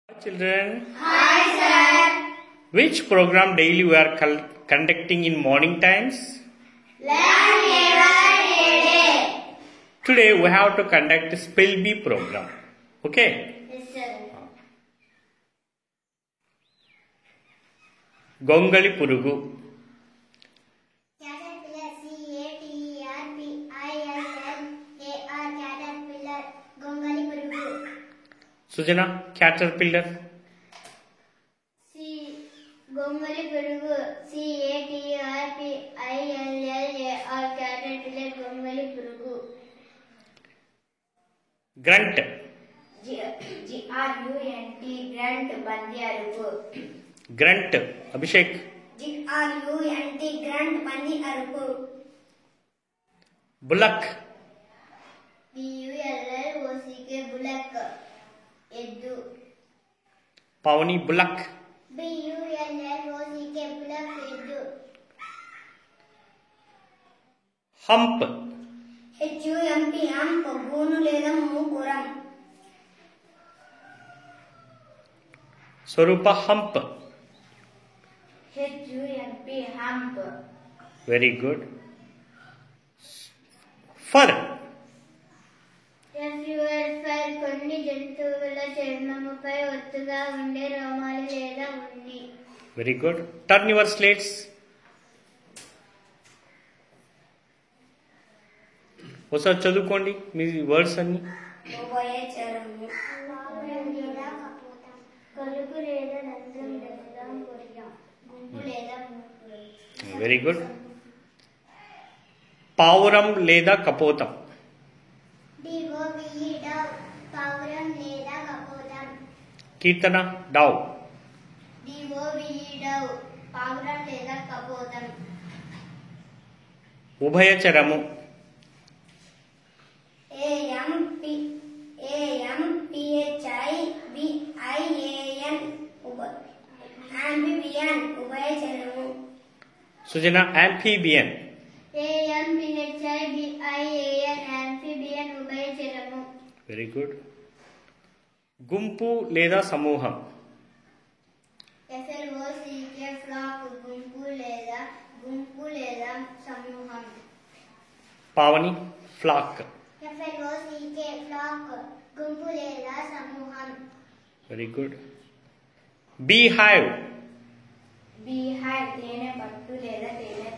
Hi children, Hi sir. which program daily we are conducting in morning times? Learn never a day. Today we have to conduct spell bee program. Okay? Yes sir. గొంగళి పురుగు. Caterpillar CATERPILLAR caterpillar గొంగళి పురుగు. సుజన caterpillar. గొంగళి పురుగు CATERPILLAR caterpillar గొంగళి పురుగు. Grunt. GRUNT grunt పంది అరుపు. Grunt. అభిషేక్. GRUNT grunt పంది అరుపు. Bullock. BULLOCK bullock ఎద్దు. Pavani Bullock. BULLOCK bullock ఎద్దు. Hump. HUMP hump గూను లేదా మూపురం. స్వరూప hump. HUMP hump. Very good. Fur. FUR కొన్ని జంతువుల చర్మముపై ఒత్తుగా ఉండే రోమాలు లేదా ఉన్ని. Very good. Turn your slates. ఒకసారి చదువుకోండి మీ వర్డ్స్ అన్ని. ఉభయచరము. కలుపు లేదా రంధ్రం లేదా పొడియ. గుంపు లేదా మూపురం. Very good. పావురం లేదా కపోతం. DOVE డవ్ పావురం లేదా కపోతం. కీర్తన డావ్. DOVE డవ్ పావురం లేదా కపోతం. ఉభయచరము. AMPHIBIAN amphibian ఉభయచరము. సుజన amphibian. AMPHIBIAN amphibian ఉభయచరము. Very good. గుంపు లేదా సమూహం. FLOCK ఫ్లాక్ గుంపు లేదా సమూహం. పావని ఫ్లాక్. FLOCK ఫ్లాక్ గుంపు లేదా సమూహం. Very good. Bee hive. Beehive తేనె పట్టు లేదా తేనె